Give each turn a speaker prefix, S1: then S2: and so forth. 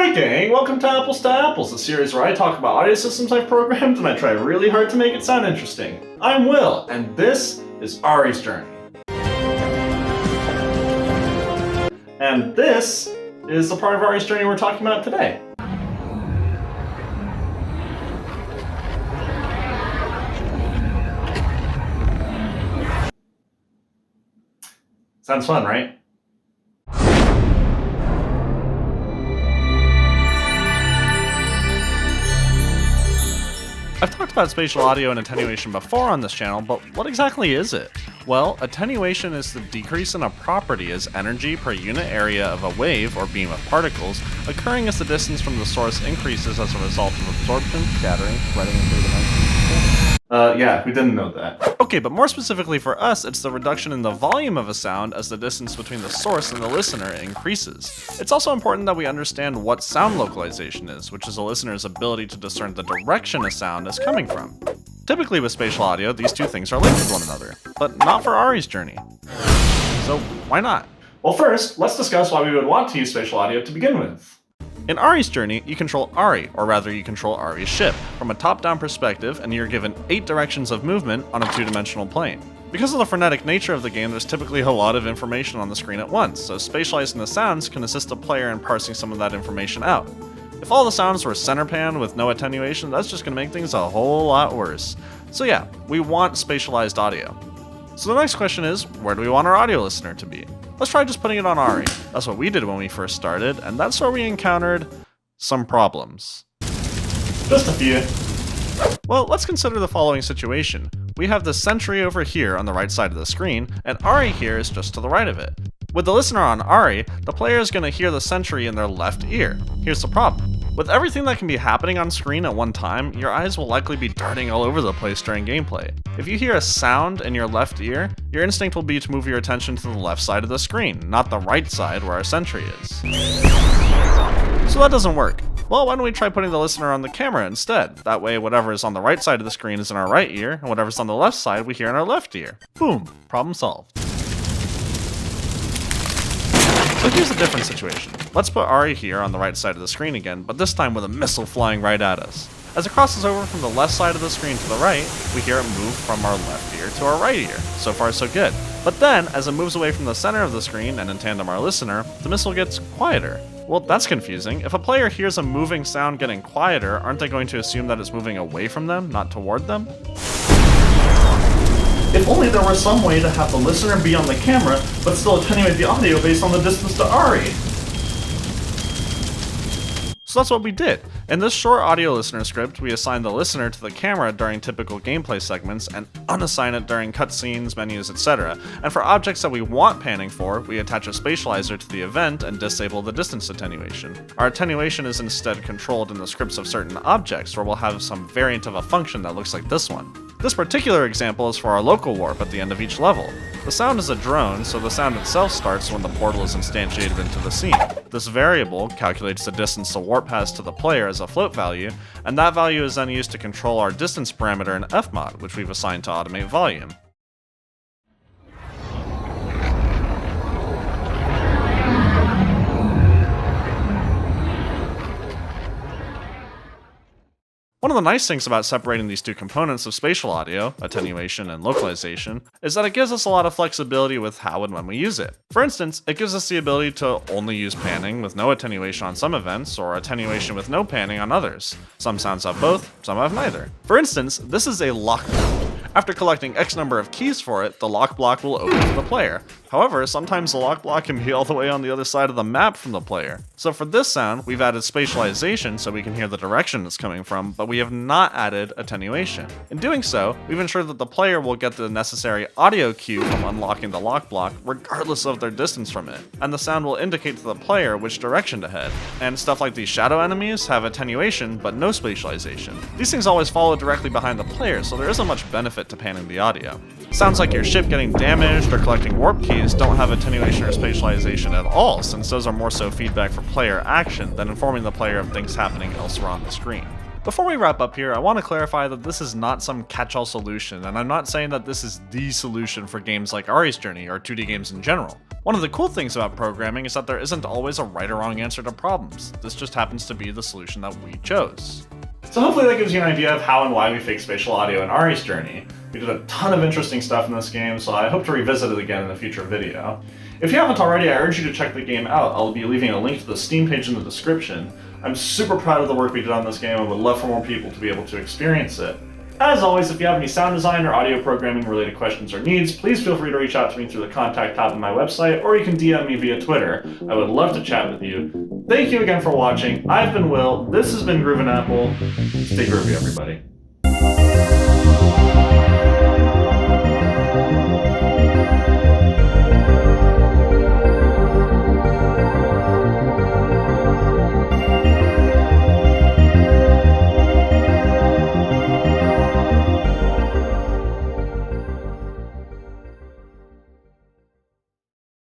S1: Hi gang, welcome to Apples, a series where I talk about audio systems I've programmed and I try really hard to make it sound interesting. I'm Will, and this is Ari's Journey. And this is the part of Ari's Journey we're talking about today. Sounds fun, right? I've talked about spatial audio and attenuation before on this channel, but what exactly is it? Well, attenuation is the decrease in a property as energy per unit area of a wave or beam of particles, occurring as the distance from the source increases as a result of absorption, scattering, spreading, and three-dimensional. Yeah, we didn't know that. Okay, but more specifically for us, it's the reduction in the volume of a sound as the distance between the source and the listener increases. It's also important that we understand what sound localization is, which is a listener's ability to discern the direction a sound is coming from. Typically with spatial audio, these two things are linked with one another, but not for Ari's Journey. So why not? Well, first, let's discuss why we would want to use spatial audio to begin with. In Ari's Journey, you control Ari, or rather you control Ari's ship, from a top-down perspective, and you're given 8 directions of movement on a 2-dimensional plane. Because of the frenetic nature of the game, there's typically a lot of information on the screen at once, so spatializing the sounds can assist the player in parsing some of that information out. If all the sounds were center panned with no attenuation, that's just going to make things a whole lot worse. So yeah, we want spatialized audio. So the next question is, where do we want our audio listener to be? Let's try just putting it on Ari. That's what we did when we first started, and that's where we encountered some problems. Just a few. Well, let's consider the following situation. We have the sentry over here on the right side of the screen, and Ari here is just to the right of it. With the listener on Ari, the player is going to hear the sentry in their left ear. Here's the problem. With everything that can be happening on screen at one time, your eyes will likely be darting all over the place during gameplay. If you hear a sound in your left ear, your instinct will be to move your attention to the left side of the screen, not the right side where our sentry is. So that doesn't work. Well, why don't we try putting the listener on the camera instead? That way, whatever is on the right side of the screen is in our right ear, and whatever's on the left side we hear in our left ear. Boom, problem solved. So here's a different situation. Let's put Ari here on the right side of the screen again, but this time with a missile flying right at us. As it crosses over from the left side of the screen to the right, we hear it move from our left ear to our right ear. So far so good. But then, as it moves away from the center of the screen and in tandem our listener, the missile gets quieter. Well, that's confusing. If a player hears a moving sound getting quieter, aren't they going to assume that it's moving away from them, not toward them? If only there were some way to have the listener be on the camera, but still attenuate the audio based on the distance to Ari. So that's what we did. In this short audio listener script, we assign the listener to the camera during typical gameplay segments and unassign it during cutscenes, menus, etc. And for objects that we want panning for, we attach a spatializer to the event and disable the distance attenuation. Our attenuation is instead controlled in the scripts of certain objects, where we'll have some variant of a function that looks like this one. This particular example is for our local warp at the end of each level. The sound is a drone, so the sound itself starts when the portal is instantiated into the scene. This variable calculates the distance the warp has to the player as a float value, and that value is then used to control our distance parameter in Fmod, which we've assigned to automate volume. One of the nice things about separating these two components of spatial audio, attenuation and localization, is that it gives us a lot of flexibility with how and when we use it. For instance, it gives us the ability to only use panning with no attenuation on some events, or attenuation with no panning on others. Some sounds have both, some have neither. For instance, this is a lock block. After collecting X number of keys for it, the lock block will open to the player. However, sometimes the lock block can be all the way on the other side of the map from the player. So for this sound, we've added spatialization so we can hear the direction it's coming from, but we have not added attenuation. In doing so, we've ensured that the player will get the necessary audio cue from unlocking the lock block, regardless of their distance from it, and the sound will indicate to the player which direction to head. And stuff like these shadow enemies have attenuation, but no spatialization. These things always follow directly behind the player, so there isn't much benefit to panning the audio. Sounds like your ship getting damaged or collecting warp keys don't have attenuation or spatialization at all, since those are more so feedback for player action than informing the player of things happening elsewhere on the screen. Before we wrap up here, I want to clarify that this is not some catch-all solution, and I'm not saying that this is the solution for games like Ari's Journey or 2D games in general. One of the cool things about programming is that there isn't always a right or wrong answer to problems. This just happens to be the solution that we chose. So hopefully that gives you an idea of how and why we fixed spatial audio in Ari's journey. We did a ton of interesting stuff in this game, so I hope to revisit it again in a future video. If you haven't already, I urge you to check the game out. I'll be leaving a link to the Steam page in the description. I'm super proud of the work we did on this game and would love for more people to be able to experience it. As always, if you have any sound design or audio programming related questions or needs, please feel free to reach out to me through the contact tab on my website, or you can DM me via Twitter. I would love to chat with you. Thank you again for watching. I've been Will, this has been Groovin. Stay groovy, everybody.